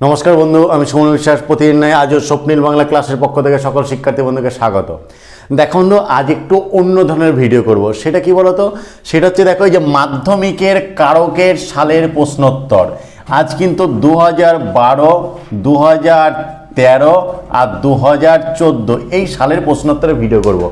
নমস্কার বন্ধু, আমি সুমন বিশ্বাস। প্রতিদিন নয় আজও স্বপ্নিল বাংলা ক্লাসের পক্ষ থেকে সকল শিক্ষার্থী বন্ধুকে স্বাগত। দেখো বন্ধু, আজ একটু অন্য ধরনের ভিডিও করব। সেটা কি বলতো? সেটা হচ্ছে দেখো, এই যে মাধ্যমিকের কারকের সালের প্রশ্নোত্তর। আজ কিন্তু 2012, 2013 আর 2014 এই সালের প্রশ্নোত্তরের ভিডিও করব।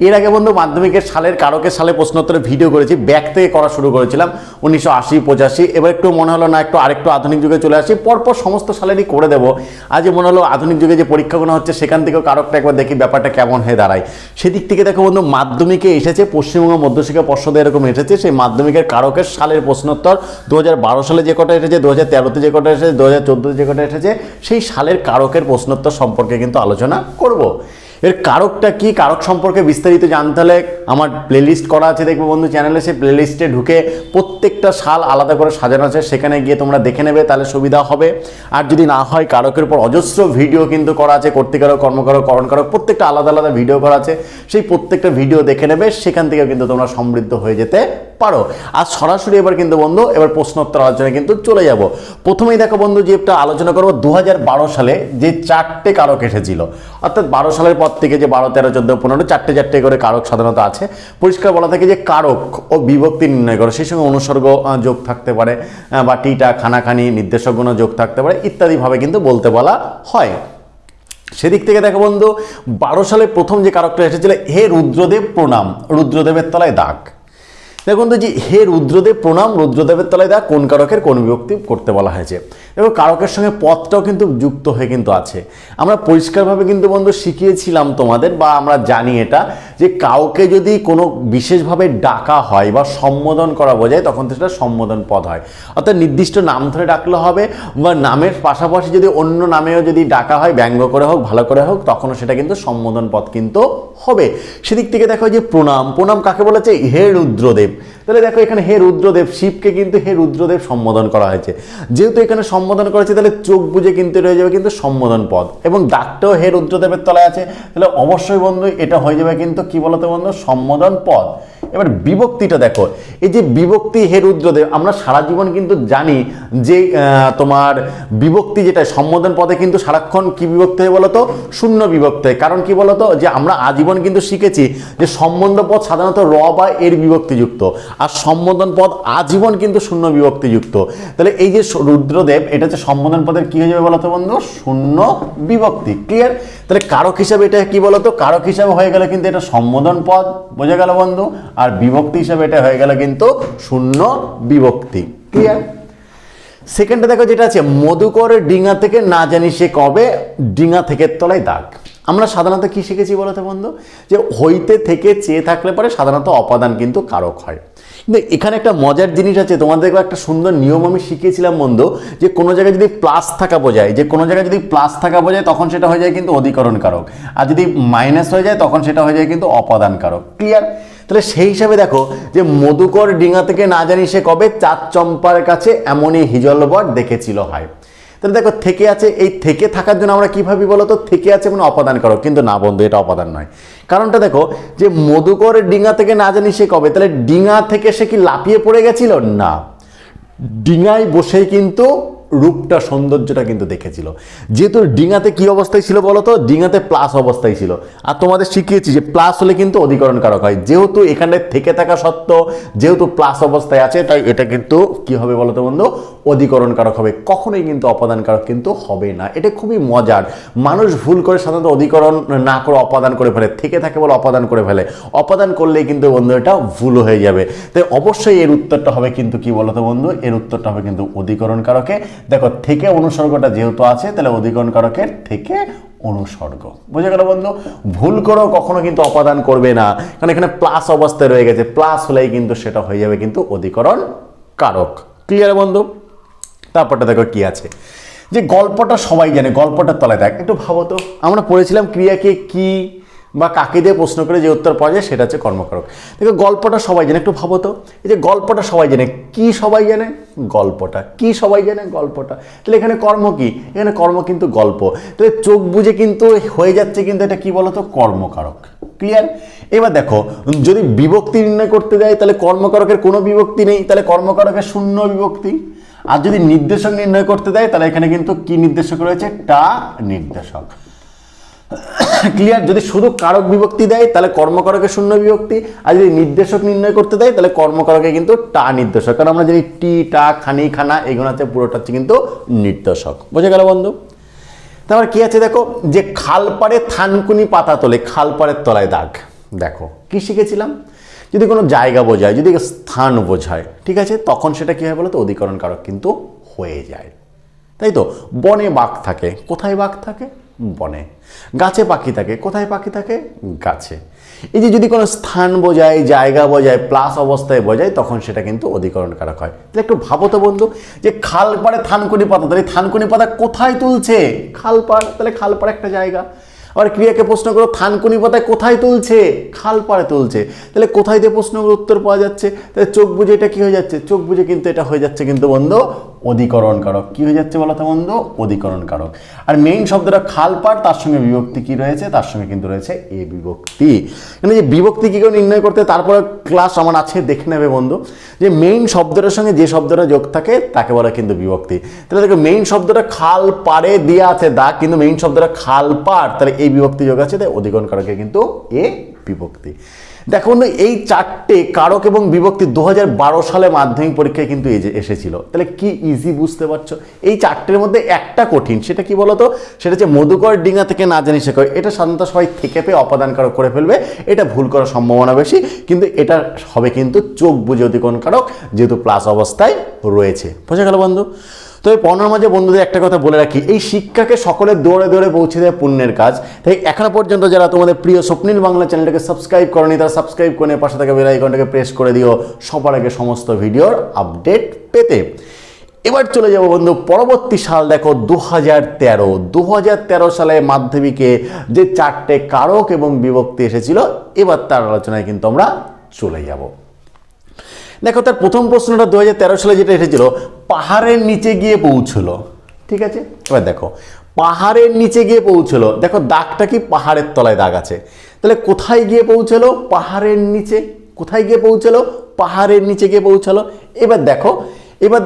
এর আগে বন্ধু মাধ্যমিকের সালের কারকের সালে প্রশ্নোত্তরের ভিডিও করেছি, ব্যাক থেকে করা শুরু করেছিলাম 1980, 85। এবার একটু মনে হলো না, একটু আরেকটু আধুনিক যুগে চলে আসি, পরপর সমস্ত সালেরই করে দেবো। আজ মনে হলো আধুনিক যুগে যে পরীক্ষাগুলো হচ্ছে সেখান থেকেও কারকটা একবার দেখি ব্যাপারটা কেমন হয়ে দাঁড়ায়। সেদিক থেকে দেখো বন্ধু, মাধ্যমিকে এসেছে পশ্চিমবঙ্গ মধ্যশিক্ষা পর্ষদে এরকম এসেছে সেই মাধ্যমিকের কারকের সালের প্রশ্নোত্তর। 2012 সালে যে কটা এসেছে, 2013-তে যে কটা এসেছে, 2014-তে যে কটা এসেছে, সেই সালের কারকের প্রশ্নোত্তর সম্পর্কে কিন্তু আলোচনা করব। এর কারকটা কি, কারক সম্পর্কে বিস্তারিত জানতে হলে আমার প্লেলিস্ট করা আছে, দেখবে বন্ধু চ্যানেলে। সেই প্লেলিস্টে ঢুকে প্রত্যেকটা সাল আলাদা করে সাজানো আছে, সেখানে গিয়ে তোমরা দেখে নেবে, তাহলে সুবিধা হবে। আর যদি না হয়, কারকের উপর অজস্র ভিডিও কিন্তু করা আছে, কর্তৃকারক, কর্মকারক, করণকারক, প্রত্যেকটা আলাদা আলাদা ভিডিও করা আছে। সেই প্রত্যেকটা ভিডিও দেখে নেবে, সেখান থেকে কিন্তু তোমরা সমৃদ্ধ হয়ে যেতে পারো। আর সরাসরি এবার কিন্তু বন্ধু, এবার প্রশ্নোত্তর আলোচনায় কিন্তু চলে যাব। প্রথমেই দেখো বন্ধু, যে একটা আলোচনা করবো 2012 সালে যে 4টে কারক এসেছিল, অর্থাৎ 12 সালের পর থেকে যে 12, 13, 14, 15 চারটে করে কারক সাধারণত আছে। পরিষ্কার বলা থাকে যে কারক ও বিভক্তি নির্ণয় করো, সেই সঙ্গে অনুসর্গ যোগ থাকতে পারে, বা টিটা, খানাখানি, নির্দেশকগুণ যোগ থাকতে পারে, ইত্যাদিভাবে কিন্তু বলতে বলা হয়। সেদিক থেকে দেখো বন্ধু, 12 সালে প্রথম যে কারকটা এসেছিল, হে রুদ্রদেব প্রণাম, রুদ্রদেবের তলায় দাগ। দেখো বন্ধু, যে হে রুদ্রদেব প্রণাম, রুদ্রদেবের তলায় দাগ, কোন কারকের কোন বিভক্তি করতে বলা হয়েছে। দেখো কারকের সঙ্গে পদটাও কিন্তু যুক্ত হয়ে কিন্তু আছে। আমরা পরিষ্কারভাবে কিন্তু বন্ধু শিখিয়েছিলাম তোমাদের, বা আমরা জানি এটা, যে কাউকে যদি কোনো বিশেষভাবে ডাকা হয় বা সম্বোধন করা বোঝায়, তখন সেটা সম্বোধন পদ হয়। অর্থাৎ নির্দিষ্ট নাম ধরে ডাকলে হবে, বা নামের পাশাপাশি যদি অন্য নামেও যদি ডাকা হয়, ব্যঙ্গ করে হোক, ভালো করে হোক, তখনও সেটা কিন্তু সম্বোধন পদ কিন্তু হবে। সেদিক থেকে দেখো যে প্রণাম, প্রণাম কাকে বলেছে? হে রুদ্রদেব। তাহলে দেখো এখানে হে রুদ্রদেব, শিবকে কিন্তু হে রুদ্রদেব সম্বোধন করা হয়েছে। যেহেতু এখানে সম্বোধন করা হয়েছে, তাহলে চোখ বুঝে কিন্তু রয়ে যাবে কিন্তু সম্বোধন পদ, এবং ডাকটাও হে রুদ্রদেবের তলায় আছে, তাহলে অবশ্যই বন্ধু এটা হয়ে যাবে কিন্তু কি বলতো বন্ধু, সম্বোধন পদ। এবার বিভক্তিটা দেখো, এই যে বিভক্তি হে রুদ্রদেব, আমরা সারা জীবন কিন্তু জানি যে তোমার বিভক্তি যেটা সম্বোধন পদে কিন্তু সারাক্ষণ কি বিভক্তি হয় বলতো? শূন্য বিভক্তি হয়। কারণ কি বলতো, যে আমরা আজীবন কিন্তু শিখেছি যে সম্বন্ধ পদ সাধারণত র বা এর বিভক্তিযুক্ত, আর সম্বোধন পদ আজীবন কিন্তু শূন্য বিভক্তিযুক্ত। তাহলে এই যে রুদ্রদেব, এটা হচ্ছে সম্বোধন পদের কি হয়ে যাবে বলতো বন্ধু? শূন্য বিভক্তি। ক্লিয়ার? তাহলে কারক হিসাবে এটা কি বলতো? কারক হিসাবে হয়ে গেল কিন্তু এটা সম্বোধন পদ, বোঝা গেল বন্ধু। আর বিভক্তি হিসাবে এটা হয়ে গেল কিন্তু শূন্য বিভক্তি। ক্লিয়ার? সেকেন্ডে দেখো যেটা আছে, মধুকর ডিঙা থেকে না জানি সে কবে, ডিঙা থেকে তলায় দাগ। আমরা সাধারণত কি শিখেছি বলতো বন্ধু? যে হইতে থেকে চেয়ে থাকলে পরে সাধারণত অপাদান কিন্তু কারক হয়। কিন্তু এখানে একটা মজার জিনিস আছে, তোমাদেরকে একটা সুন্দর নিয়ম আমি শিখিয়েছিলাম বন্ধু, যে কোনো জায়গায় যদি প্লাস থাকা বোঝায়, যে কোনো জায়গায় যদি প্লাস থাকা বোঝায়, তখন সেটা হয়ে যায় কিন্তু অধিকরণ কারক, আর যদি মাইনাস হয়ে যায় তখন সেটা হয়ে যায় কিন্তু অপাদান কারক। ক্লিয়ার? তাহলে সেই হিসাবে দেখো যে মধুকর ডিঙা থেকে না জানি সে কবে, চাঁদ চম্পার কাছে এমনই হিজলবট দেখেছিল হয়। তাহলে দেখো থেকে আছে, এই থেকে থাকার জন্য আমরা কি ভাবি বলতো? থেকে আছে মানে অপাদান কারক, কিন্তু না বন্ধু, এটা অপাদান নয়। কারণটা দেখো, যে মধুকর ডিঙা থেকে না জানি সে কবে, তাহলে ডিঙা থেকে সে কি লাফিয়ে পড়ে গেছিল? না, ডিঙায় বসেই কিন্তু রূপটা, সৌন্দর্যটা কিন্তু দেখেছিল। যেহেতু ডিঙাতে কি অবস্থায় ছিল বলতো? ডিঙাতে প্লাস অবস্থায় ছিল। আর তোমাদের শিখিয়েছি যে প্লাস হলে কিন্তু অধিকরণ কারক হয়। যেহেতু এখানে থেকে থাকা সত্ত্বেও যেহেতু প্লাস অবস্থায় আছে, তাই এটা কিন্তু কি হবে বলতো বন্ধু? অধিকরণ কারক হবে, কখনোই কিন্তু অপাদান কারক কিন্তু হবে না। এটা খুবই মজার। মানুষ ভুল করে সাধারণত অধিকরণ না করে অপাদান করে ফেলে, থেকে থাকে বলে অপাদান করে ফেলে। অপাদান করলেই কিন্তু বন্ধু এটা ভুল হয়ে যাবে। তাই অবশ্যই এর উত্তরটা হবে কিন্তু কি বলতো বন্ধু? এর উত্তরটা হবে কিন্তু অধিকরণ কারকে। দেখো থেকে অনুসর্গটা যেহেতু আছে, তাহলে অধিকরণ কারকের থেকে অনুসর্গ। বুঝে গেল বন্ধু? ভুল করেও কখনো কিন্তু অপাদান করবে না, কারণ এখানে প্লাস অবস্থায় রয়ে গেছে। প্লাস হলেই কিন্তু সেটা হয়ে যাবে কিন্তু অধিকরণ কারক। ক্লিয়ার বন্ধু? তারপরটা দেখো কি আছে, যে গল্পটা সবাই জানে, গল্পটার তলায় দেখ। একটু ভাবো তো, আমরা পড়েছিলাম ক্রিয়াকে কি বা কাকে দিয়ে প্রশ্ন করে যে উত্তর পাওয়া যায় সেটা হচ্ছে কর্মকারক। দেখো গল্পটা সবাই জানে, একটু ভাবো তো, এই যে গল্পটা সবাই জানে, কি সবাই জানে? গল্পটা। কি সবাই জানে? গল্পটা। তাহলে এখানে কর্ম কি? এখানে কর্ম কিন্তু গল্প। তাহলে চোখ বুঝে কিন্তু হয়ে যাচ্ছে কিন্তু এটা কি বলতো? কর্মকারক। ক্লিয়ার? এবার দেখো, যদি বিভক্তি নির্ণয় করতে যায়, তাহলে কর্মকারকের কোনো বিভক্তি নেই, তাহলে কর্মকারকের শূন্য বিভক্তি। আর যদি নির্দেশক নির্ণয় করতে দেয় তাহলে এখানে কিন্তু কি নির্দেশক রয়েছে, টা নির্দেশক। ক্লিয়ার? যদি শুধু কারক বিভক্তি দেয় তাহলে কর্মকারকে শূন্য বিভক্তি, আর যদি নির্দেশক নির্ণয় করতে দেয় তাহলে কর্মকারকে কিন্তু টা নির্দেশক। কারণ আমরা জানি টি, টা, খানি, খানা এগুলো হচ্ছে পুরোটা হচ্ছে কিন্তু নির্দেশক। বোঝা গেল বন্ধু? তারপর কি আছে দেখো, যে খালপাড়ে থানকুনি পাতা তোলে, খালপাড়ের তলায় দাগ। দেখো কি শিখেছিলাম, যদি কোনো জায়গা বোঝায়, যদি স্থান বোঝায়, ঠিক আছে, তখন সেটা কী হয় বলো তো, অধিকরণ কারক কিন্তু হয়ে যায়, তাই তো? বনে বাঘ থাকে, কোথায় বাঘ থাকে? বনে। গাছে পাখি থাকে, কোথায় পাখি থাকে? গাছে। এই যে যদি কোনো স্থান বোঝায়, জায়গা বোঝায়, প্লাস অবস্থায় বোঝায়, তখন সেটা কিন্তু অধিকরণ কারক হয়। তাহলে একটু ভাবো তো বন্ধু, যে খালপাড়ে থানকুনি পাতা, তাহলে থানকুনি পাতা কোথায় তুলছে? খালপাড়। তাহলে খালপাড় একটা জায়গা। আবার ক্রিয়াকে প্রশ্ন করো, থানকুনি পাতায় কোথায় তুলছে? খালপাড়ে তুলছে। তাহলে কোথায় দিয়ে প্রশ্নগুলো উত্তর পাওয়া যাচ্ছে? তাহলে চোখ বুঝে এটা কি হয়ে যাচ্ছে? চোখ বুঝে কিন্তু এটা হয়ে যাচ্ছে কিন্তু বন্ধু অধিকরণ কারক। কি হয়ে যাচ্ছে বলো তো বন্ধু? অধিকরণ কারক। আর মেইন শব্দটা খালপাড়, তার সঙ্গে বিভক্তি কি রয়েছে? তার সঙ্গে কিন্তু রয়েছে এ বিভক্তি। মানে যে বিভক্তি কি করে নির্ণয় করতে, তারপরে ক্লাস আমার আছে, দেখে নেবে বন্ধু, যে মেইন শব্দটার সঙ্গে যে শব্দটা যোগ থাকে তাকে বলে কিন্তু বিভক্তি। তাহলে দেখো মেইন শব্দটা খাল পাড়ে দিয়ে আছে দাগ, কিন্তু মেইন শব্দটা খালপাড়, তাহলে এই বিভক্তি যোগ আছে, তাই অধিকরণ কারকে কিন্তু এ বিভক্তি। দেখো বন্ধু, এই চারটে কারক এবং বিভক্তি 2012 সালে মাধ্যমিক পরীক্ষায় কিন্তু এসেছিল। তাহলে কি ইজি বুঝতে পারছো? এই চারটের মধ্যে একটা কঠিন, সেটা কি বলতো? সেটা হচ্ছে মধুকর ডিঙা থেকে না জানি শেখো। এটা সাধারণত সবাই থেকে পেয়ে অপাদান কারক করে ফেলবে, এটা ভুল করার সম্ভাবনা বেশি, কিন্তু এটা হবে কিন্তু চোখ বুঝে অধিকরণ কারক, যেহেতু প্লাস অবস্থায় রয়েছে। বোঝা গেল বন্ধু? তো এই পড়ানোর মাঝে বন্ধুদের একটা কথা বলে রাখি, এই শিক্ষাকে সকলের দৌড়ে দৌড়ে পৌঁছে দেয় পুণ্যের কাজ। তাই এখনো পর্যন্ত যারা তোমাদের প্রিয় স্বপ্নিল বাংলা চ্যানেলটাকে সাবস্ক্রাইব করনি, তারা সাবস্ক্রাইব করে পাশে থাকা বেল আইকনটাকে প্রেস করে দিও সবার আগে সমস্ত ভিডিওর আপডেট পেতে। এবার চলে যাব বন্ধু পরবর্তী সাল। দেখো 2013 সালে মাধ্যমিকে যে চারটে কারক এবং বিভক্তি এসেছিল, এবার তার আলোচনায় কিন্তু আমরা চলে যাব। দেখো তার প্রথম প্রশ্নটা 2013 সালে যেটা এসেছিল, পাহাড়ের নিচে গিয়ে পৌঁছলো। ঠিক আছে, এবার দেখো পাহাড়ের নিচে গিয়ে পৌঁছলো, দেখো দাগটা কি? পাহাড়ের তলায় দাগ আছে। তাহলে কোথায় গিয়ে পৌঁছলো? পাহাড়ের নিচে। কোথায় গিয়ে পৌঁছলো? পাহাড়ের নিচে গিয়ে পৌঁছালো। এবার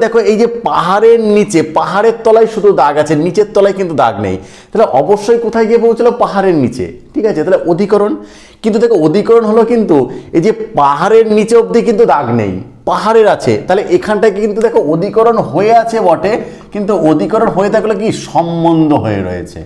দেখো এই যে পাহাড়ের নিচে, পাহাড়ের তলায় শুধু দাগ আছে, নিচের তলায় কিন্তু দাগ নেই। তাহলে অবশ্যই কোথায় গিয়ে পৌঁছলো? পাহাড়ের নিচে। ঠিক আছে, তাহলে অধিকরণ। কিন্তু দেখো অধিকরণ হলো কিন্তু এই যে পাহাড়ের নিচে অবধি কিন্তু দাগ নেই, পাহাড়ের আছে। তাহলে এখানটায় কিন্তু দেখো অধিকরণ হয়ে আছে বটে, কিন্তু অধিকরণ হয়ে থাকলে কি? সম্বন্ধ হয়ে রয়েছে।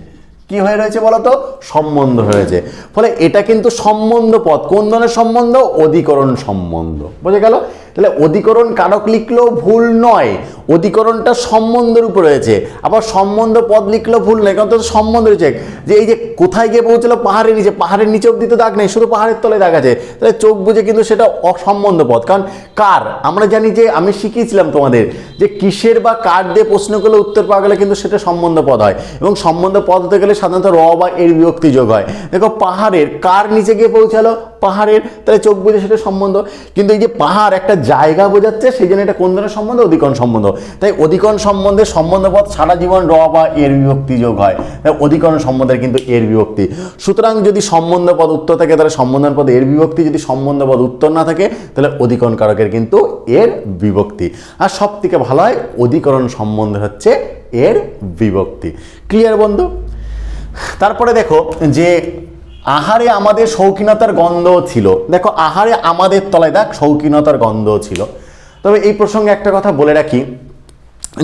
কি হয়ে রয়েছে বলতো? সম্বন্ধ হয়েছে। ফলে এটা কিন্তু সম্বন্ধ পদ। কোন ধরনের সম্বন্ধ? অধিকরণ সম্বন্ধ। বোঝা গেল? তাহলে অধিকরণ কারক লিখলেও ভুল নয়, অধিকরণটা সম্বন্ধের উপর রয়েছে। আবার সম্বন্ধ পদ লিখলেও ভুল নয়, কারণ তো সম্বন্ধ রয়েছে। যে এই যে কোথায় গিয়ে পৌঁছলো? পাহাড়ের নিচে। পাহাড়ের নিচে অব্দি তো দাগ নেই, শুধু পাহাড়ের তলায় দাগ আছে। তাহলে চোখ বুঝে কিন্তু সেটা অসম্বন্ধ পদ। কারণ কার, আমরা জানি যে আমি শিখিয়েছিলাম তোমাদের যে কিসের বা কার দিয়ে প্রশ্ন করলে উত্তর পাওয়া গেলে কিন্তু সেটা সম্বন্ধ পদ হয়, এবং সম্বন্ধ পদ হতে গেলে সাধারণত র বা এর বিভক্তি যোগ হয়। দেখো পাহাড়ের, কার নিচে গিয়ে পৌঁছালো? পাহাড়ের। তাহলে চোখ বুঝে সেটা সম্বন্ধ। কিন্তু এই যে পাহাড় একটা জায়গা বোঝাচ্ছে, সেই জন্য এটা কোন ধরনের সম্বন্ধ? অধিকরণ সম্বন্ধ। তাই অধিকরণ সম্বন্ধে সম্বন্ধ পদ সারা জীবন র বা এর বিভক্তি যোগ হয়, তাই অধিকরণ সম্বন্ধের কিন্তু এর বিভক্তি। সুতরাং যদি সম্বন্ধ পদ উত্তর থাকে তাহলে সম্বন্ধন পদ এর বিভক্তি, যদি সম্বন্ধ পদ উত্তর না থাকে তাহলে অধিকরণ কারকের কিন্তু এর বিভক্তি। আর সব থেকে ভালো হয় অধিকরণ সম্বন্ধ হচ্ছে এর বিভক্তি। ক্লিয়ার বন্ধু? তারপরে দেখো যে আহারে আমাদের শৌখিনতার গন্ধ ছিল। দেখো আহারে আমাদের তলায় দেখ শৌখিনতার গন্ধ ছিল। তবে এই প্রসঙ্গে একটা কথা বলে রাখি,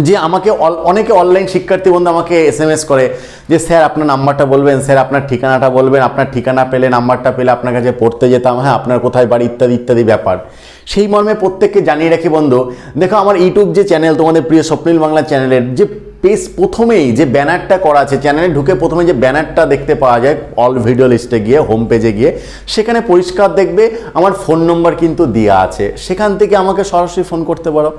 যে আমাকে অনেকে অনলাইন শিক্ষার্থী বন্ধু আমাকে SMS করে যে স্যার আপনার নাম্বারটা বলবেন, স্যার আপনার ঠিকানাটা বলবেন, আপনার ঠিকানা পেলে নাম্বারটা পেলে আপনার কাছে পড়তে যেতাম, হ্যাঁ আপনার কোথায় বাড়ি ইত্যাদি ইত্যাদি ব্যাপার। সেই মর্মে প্রত্যেককে জানিয়ে রাখি বন্ধু, দেখো আমার ইউটিউব যে চ্যানেল তোমাদের প্রিয় স্বপ্নিল বাংলা চ্যানেলের যে পেজ, প্রথমেই যে ব্যানারটা করা আছে চ্যানেলে ঢুকে প্রথমে যে ব্যানারটা দেখতে পাওয়া যায় অল ভিডিও লিস্টে গিয়ে, হোম পেজে গিয়ে, সেখানে পরিষ্কার দেখবে আমার ফোন নম্বর কিন্তু দেওয়া আছে। সেখান থেকে আমাকে সরাসরি ফোন করতে পারো,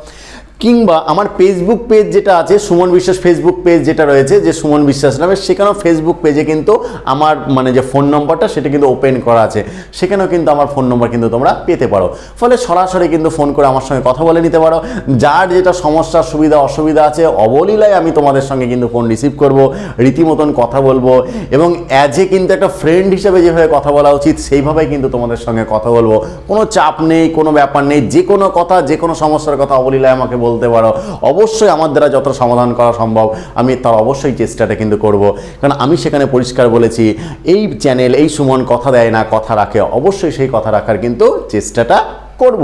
কিংবা আমার ফেসবুক পেজ যেটা আছে, সুমন বিশ্বাস ফেসবুক পেজ যেটা রয়েছে, যে সুমন বিশ্বাস নামে, সেখানেও ফেসবুক পেজে কিন্তু আমার মানে যে ফোন নম্বরটা সেটা কিন্তু ওপেন করা আছে, সেখানেও কিন্তু আমার ফোন নম্বর কিন্তু তোমরা পেতে পারো। ফলে সরাসরি কিন্তু ফোন করে আমার সঙ্গে কথা বলে নিতে পারো। যার যেটা সমস্যা সুবিধা অসুবিধা আছে অবলীলায় আমি তোমাদের সঙ্গে কিন্তু ফোন রিসিভ করব, রীতিমতন কথা বলবো, এবং অ্যাজ এ কিন্তু একটা ফ্রেন্ড হিসেবে যেভাবে কথা বলা উচিত সেইভাবেই কিন্তু তোমাদের সঙ্গে কথা বলবো। কোনো চাপ নেই, কোনো ব্যাপার নেই, যে কোনো কথা, যে কোনো সমস্যার কথা অবলীলায় আমাকে বলতে পারো, অবশ্যই আমার দ্বারা যত সমাধান করা সম্ভব আমি তার অবশ্যই চেষ্টাটা কিন্তু করব। কারণ আমি সেখানে পরিষ্কার বলেছি এই চ্যানেল, এই সুমন কথা দেয় না, কথা রাখে, অবশ্যই সেই কথা রাখার কিন্তু চেষ্টাটা করব।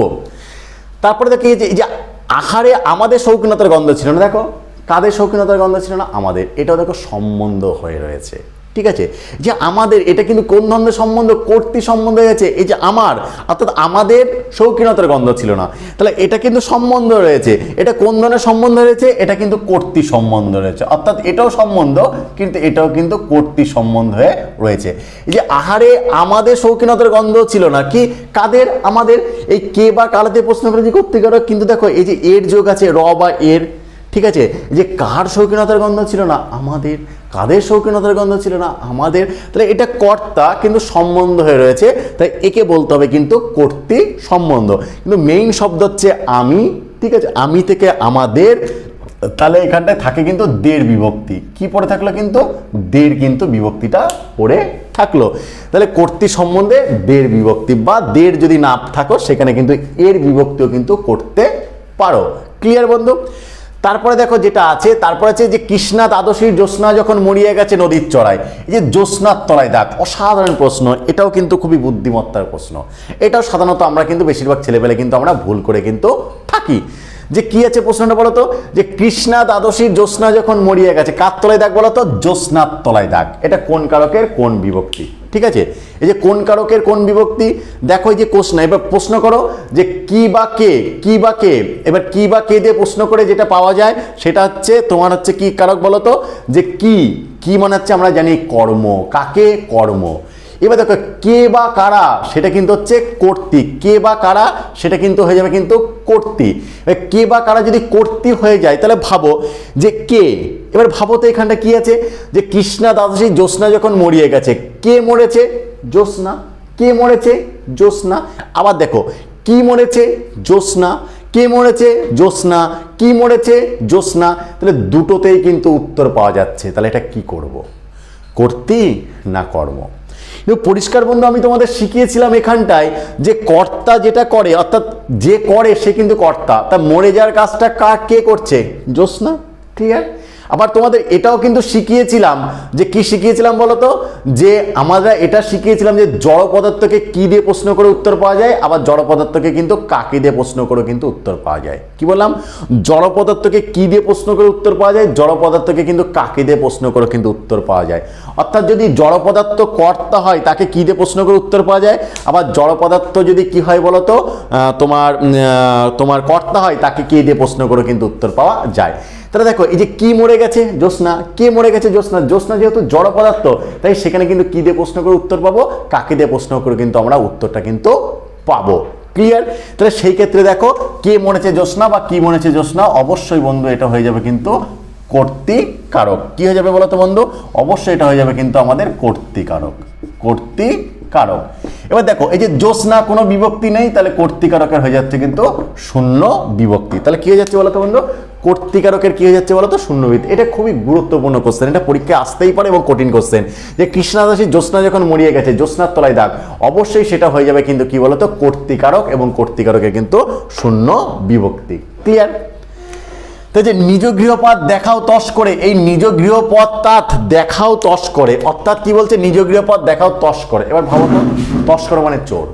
তারপরে দেখি এই যে আহারে আমাদের শৌখিনতার গন্ধ ছিল না, দেখো কাদের শৌখিনতার গন্ধ ছিল না, আমাদের। এটাও দেখো সম্বন্ধ হয়ে রয়েছে, ঠিক আছে। যে আমাদের, এটা কিন্তু কোন ধরনের সম্বন্ধ, কর্তৃ সম্বন্ধ হয়ে গেছে। এই যে আমার, অর্থাৎ আমাদের শৌখিনতার গন্ধ ছিল না, তাহলে এটা কিন্তু সম্বন্ধ রয়েছে। এটা কোন ধরনের সম্বন্ধ রয়েছে, এটা কিন্তু কর্তৃ সম্বন্ধ রয়েছে, অর্থাৎ এটাও সম্বন্ধ কিন্তু এটাও কিন্তু কর্তৃ সম্বন্ধ হয়ে রয়েছে। এই যে আহারে আমাদের শৌখিনতার গন্ধ ছিল না, কি কাদের, আমাদের। এই কে বা কালাতে প্রশ্ন করে যে কর্তৃকারক, কিন্তু দেখো এই যে এর যোগ আছে র বা এর, ঠিক আছে। যে কার শৌখিনতার গন্ধ ছিল না, আমাদের। কাদের শৌখিনতার গন্ধ ছিল না, আমাদের। তাহলে এটা কর্তা কিন্তু সম্বন্ধ হয়ে রয়েছে, তাই একে বলতে হবে কিন্তু কর্তৃ সম্বন্ধ। কিন্তু মেইন শব্দ হচ্ছে আমি, ঠিক আছে। আমি থেকে আমাদের, তাহলে এখানটায় থাকে কিন্তু দের বিভক্তি। কি পড়ে থাকলো, কিন্তু দের কিন্তু বিভক্তিটা পড়ে থাকলো। তাহলে কর্তৃ সম্বন্ধে দের বিভক্তি, বা দের যদি না থাকো সেখানে কিন্তু এর বিভক্তিও কিন্তু করতে পারো। ক্লিয়ার বন্ধু? তারপরে দেখো যেটা আছে, তারপরে আছে যে কৃষ্ণা দ্বাদশীর জ্যোৎস্না যখন মরিয়ে গেছে নদীর চড়ায়। এই যে জ্যোৎস্নার তলায় দাগ, অসাধারণ প্রশ্ন, এটাও কিন্তু খুবই বুদ্ধিমত্তার প্রশ্ন। এটাও সাধারণত আমরা কিন্তু বেশিরভাগ ছেলেপেলে কিন্তু আমরা ভুল করে কিন্তু থাকি। যে কি আছে প্রশ্নটা বলো তো, যে কৃষ্ণা দ্বাদশীর জ্যোৎস্না যখন মরিয়ে গেছে, কার তলায় দাগ বলো তো, জ্যোৎস্নার তলায় দাগ। এটা কোন কারকের কোন বিভক্তি, ঠিক আছে। এই যে কোন কারকের কোন বিভক্তি, দেখো এই যে কোশ্চেন, এবার প্রশ্ন করো যে কি বা কে, কি বা কে। এবার কি বা কে দিয়ে প্রশ্ন করে যেটা পাওয়া যায় সেটা হচ্ছে তোমার হচ্ছে কি কারক বলো তো, যে কি, কি মানে হচ্ছে আমরা জানি কর্ম, কাকে, কর্ম। এবার দেখো কে বা কারা, সেটা কিন্তু হচ্ছে কর্তৃ। কে বা কারা সেটা কিন্তু হয়ে যাবে কিন্তু কর্তৃ। কে বা কারা যদি কর্তৃ হয়ে যায় তাহলে ভাবো যে কে। এবার ভাবো তো এখানটা কি আছে, যে কৃষ্ণা দ্বাদশী জ্যোৎস্না যখন মরিয়ে গেছে, কে মরেছে, জ্যোৎস্না। কে মরেছে, জ্যোৎস্না। আবার দেখো কি মরেছে, জ্যোৎস্না। কে মরেছে, জ্যোৎস্না। কি মরেছে, জ্যোৎস্না। তাহলে দুটোতেই কিন্তু উত্তর পাওয়া যাচ্ছে। তাহলে এটা কি করব, কর্তৃ না কর্ম? কিন্তু পরিষ্কার বন্ধু আমি তোমাদের শিখিয়েছিলাম এখানটায় যে কর্তা যেটা করে, অর্থাৎ যে করে সে কিন্তু কর্তা। তা মরে যাওয়ার কাজটা কে করছে, জ্যোৎস্না। ক্লিয়ার? আবার তোমাদের এটাও কিন্তু শিখিয়েছিলাম, যে কি শিখিয়েছিলাম বলতো, যে আমরা এটা শিখিয়েছিলাম যে জড় পদার্থকে কি দিয়ে প্রশ্ন করে উত্তর পাওয়া যায়, আবার জড় পদার্থকে কিন্তু কাকে দিয়ে প্রশ্ন করে কিন্তু উত্তর পাওয়া যায়। কি বললাম, জড় পদার্থকে কি দিয়ে প্রশ্ন করে উত্তর পাওয়া যায়, জড় পদার্থকে কিন্তু কাকে দিয়ে প্রশ্ন করে কিন্তু উত্তর পাওয়া যায়। অর্থাৎ যদি জড় পদার্থ কর্তা হয় তাকে কি দিয়ে প্রশ্ন করে উত্তর পাওয়া যায়, আবার জড় পদার্থ যদি কি হয় বলতো, তোমার কর্তা হয় তাকে কি দিয়ে প্রশ্ন করে কিন্তু উত্তর পাওয়া যায়। তাহলে দেখো এই যে কি মরে গেছে, জ্যোৎস্না। কে মরে গেছে, জ্যোৎস্না। জ্যোৎস্না যেহেতু জড় পদার্থ, তাই সেখানে কিন্তু কি দিয়ে প্রশ্ন করে উত্তর পাবো, কাকে দিয়ে প্রশ্ন করে কিন্তু আমরা উত্তরটা কিন্তু পাবো। ক্লিয়ার? তাহলে সেই ক্ষেত্রে দেখো কে মরেছে জ্যোৎস্না বা কি মরেছে জ্যোৎস্না, অবশ্যই বন্ধু এটা হয়ে যাবে কিন্তু কর্তৃকারক। কি হয়ে যাবে বলো তো বন্ধু, অবশ্যই এটা হয়ে যাবে কিন্তু আমাদের কর্তৃকারক, কর্তৃকারক। এবার দেখো এই যে জ্যোৎস্না কোনো বিভক্তি নেই, তাহলে কর্তৃকারকের হয়ে যাচ্ছে কিন্তু শূন্য বিভক্তি। তাহলে কি হয়ে যাচ্ছে বলো তো বন্ধু, কর্তৃকারকের কি হয়ে যাচ্ছে বলো তো, শূন্য বিভক্তি। এটা খুবই গুরুত্বপূর্ণ কোশ্চেন, এটা পরীক্ষায় আসতেই পারে এবং কঠিন কোশ্চেন। যে কৃষ্ণা দাসী জ্যোৎস্না যখন মরিয়ে গেছে, জ্যোৎস্নার তলায় দাগ, অবশ্যই সেটা হয়ে যাবে কিন্তু কি বলতো, কর্তৃকারক, এবং কর্তৃকারকের কিন্তু শূন্য বিভক্তি। ক্লিয়ার? তো যে নিজ গৃহপাত দেখাও তস করে, এই নিজ গৃহপথ তাত দেখাও তস করে, অর্থাৎ কি বলছে, নিজ গৃহপথ দেখাও তস করে। এবার ভাবো তো, তস করে মানে চোর,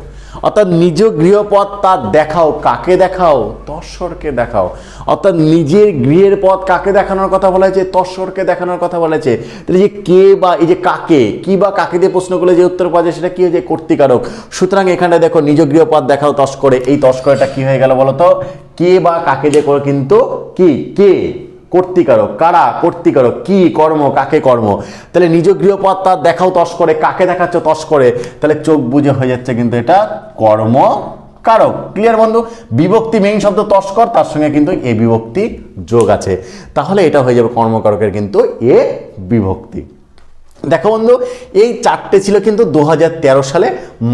অর্থাৎ নিজ গৃহপথ তার দেখাও, কাকে দেখাও, তস্করকে দেখাও। অর্থাৎ নিজের গৃহের পথ কাকে দেখানোর কথা বলা হয়েছে, তস্করকে দেখানোর কথা বলা হয়েছে। তাহলে যে কে বা এই যে কাকে, কি বা কাকে দিয়ে প্রশ্ন করলে যে উত্তর পাওয়া যায় সেটা কি হয়ে যায়, কর্তৃকারক। সুতরাং এখানে দেখো নিজ গৃহপথ দেখাও তস্করে, এই তস্করটা কি হয়ে গেল বলতো, কে বা কাকে দিয়ে করে কিন্তু কি, কে কর্তৃকারক, কারা কর্তৃকারক, কি কর্ম, কাকে কর্ম। তাহলে নিজ গৃহপথ তার দেখাও তস করে, কাকে দেখাচ্ছ, তস করে। তাহলে চোখ বুঝে হয়ে যাচ্ছে কিন্তু এটা কর্ম কারক। ক্লিয়ার বন্ধু? বিভক্তি মেইন শব্দ তস্কর, তার সঙ্গে কিন্তু এ বিভক্তি যোগ আছে, তাহলে এটা হয়ে যাবে কর্মকারকের কিন্তু এ বিভক্তি। দেখো বন্ধু, এই চারটে ছিল কিন্তু 2013 সালে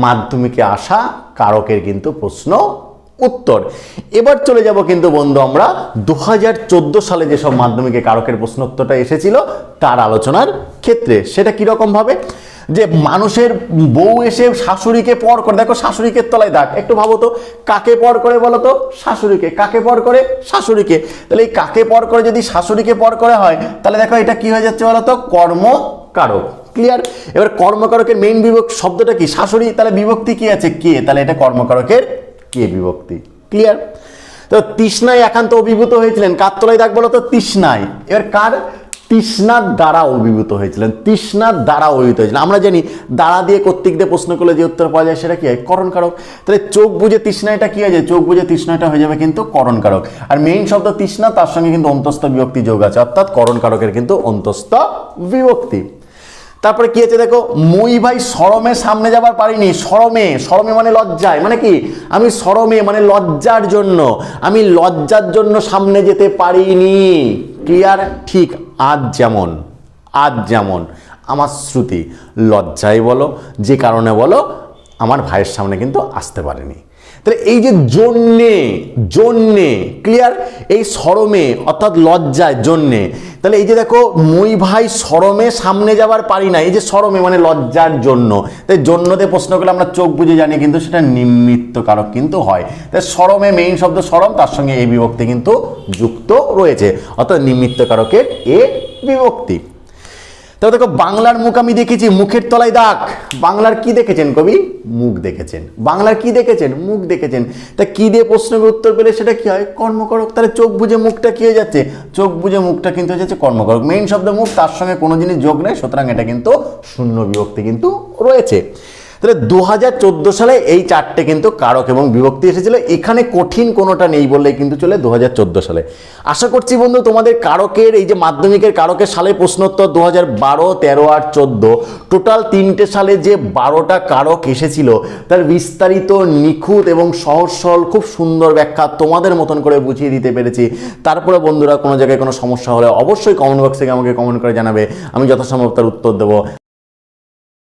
মাধ্যমিকে আসা কারকের কিন্তু প্রশ্ন উত্তর। এবার চলে যাব কিন্তু বন্ধু আমরা 2014 সালে যেসব মাধ্যমিকে কারকের প্রশ্ন উত্তরটা এসেছিল তার আলোচনার ক্ষেত্রে। সেটা কিরকম ভাবে, যে মানুষের বউ এসে শাশুড়িকে পর করে, দেখো শাশুড়িকে তলায় দাগ, একটু ভাবো তো কাকে পর করে বলো তো? শাশুড়িকে। কাকে পর করে? শাশুড়িকে। তাহলে এই কাকে পর করে যদি শাশুড়িকে পর করে হয়, তাহলে দেখো এটা কি হয়ে যাচ্ছে বলো তো? কর্মকারক। ক্লিয়ার? এবার কর্মকারকের মেইন বিভক্তি শব্দটা কি? শাশুড়ি। তাহলে বিভক্তি কি আছে? কে। তাহলে এটা কর্মকারকের কে বিভক্তি। ক্লিয়ার? তো তৃষ্ণায় একান্ত অভিভূত হয়েছিলেন, কার তলায় দাগ বলো তো? তৃষ্ণায়। এবার কার? তৃষ্ণার দ্বারা অভিভূত হয়েছিলেন। তৃষ্ণার দ্বারা অভিভূত হয়েছিলেন। আমরা জানি দ্বারা দিয়ে কর্তৃক দিয়ে প্রশ্ন করলে যে উত্তর পাওয়া যায় সেটা কি হয়? করণকারক। তাহলে চোখ বুঝে তৃষ্ণাটা কি হয়ে যায়? চোখ বুঝে তৃষ্ণাটা হয়ে যাবে কিন্তু করণকারক। আর মেইন শব্দ তৃষ্ণা, তার সঙ্গে কিন্তু অন্তস্থ বিভক্তি যোগ আছে, অর্থাৎ করণকারকের কিন্তু অন্তস্থ বিভক্তি। তারপরে কি আছে দেখো, মই ভাই শরমে সামনে যাবার পারিনি। শরমে, শরমে মানে লজ্জায়, মানে কি? আমি শরমে মানে লজ্জার জন্য, আমি লজ্জার জন্য সামনে যেতে পারিনি। ক্লিয়ার? ঠিক আজ যেমন, আজ যেমন আমার শ্রুতি লজ্জায় বলো, যে কারণে বলো, আমার ভাইয়ের সামনে কিন্তু আসতে পারেনি। তাহলে এই যে জন্যে, জন্যে, ক্লিয়ার? এই শরমে অর্থাৎ লজ্জায়, জন্যে। তাহলে এই যে দেখো, মই ভাই শরমে সামনে যাবার পারি না, এই যে শরমে মানে লজ্জার জন্য। তাই জন্যতে প্রশ্ন করলে আমরা চোখ বুঝে জানি কিন্তু সেটা নিমিত্ত কারক কিন্তু হয়। তাই শরমে মেইন শব্দ শরম, তার সঙ্গে এ বিভক্তি কিন্তু যুক্ত রয়েছে, অর্থাৎ নিমিত্ত কারকের এ বিভক্তি। তাহলে দেখো, বাংলার মুখ আমি দেখেছি, মুখের তলায় দাগ। বাংলার কি দেখেছেন কবি? মুখ দেখেছেন। বাংলার কি দেখেছেন? মুখ দেখেছেন। তা কি দিয়ে প্রশ্নের উত্তর পেলে সেটা কি হয়? কর্মকারক। তাহলে চোখ বুঝে মুখটা কি হয়ে যাচ্ছে? চোখ বুঝে মুখটা কিন্তু হয়ে যাচ্ছে কর্মকারক। মেইন শব্দ মুখ, তার সঙ্গে কোনো জিনিস যোগ নেই, সুতরাং এটা কিন্তু শূন্য বিভক্তি কিন্তু রয়েছে। তাহলে 2014 সালে এই চারটে কিন্তু কারক এবং বিভক্তি এসেছিল। এখানে কঠিন কোনোটা নেই বললেই কিন্তু চলে 2014 সালে। আশা করছি বন্ধু তোমাদের কারকের এই যে মাধ্যমিকের কারকের সালে প্রশ্নোত্তর 2012, 13 আর 14 টোটাল 3টে সালে যে 12টা কারক এসেছিল তার বিস্তারিত, নিখুঁত এবং সহজ সরল খুব সুন্দর ব্যাখ্যা তোমাদের মতন করে বুঝিয়ে দিতে পেরেছি। তারপরে বন্ধুরা কোনো জায়গায় কোনো সমস্যা হলে অবশ্যই কমেন্ট বক্সে আমাকে কমেন্ট করে জানাবে, আমি যথাসম্ভব তার উত্তর দেবো।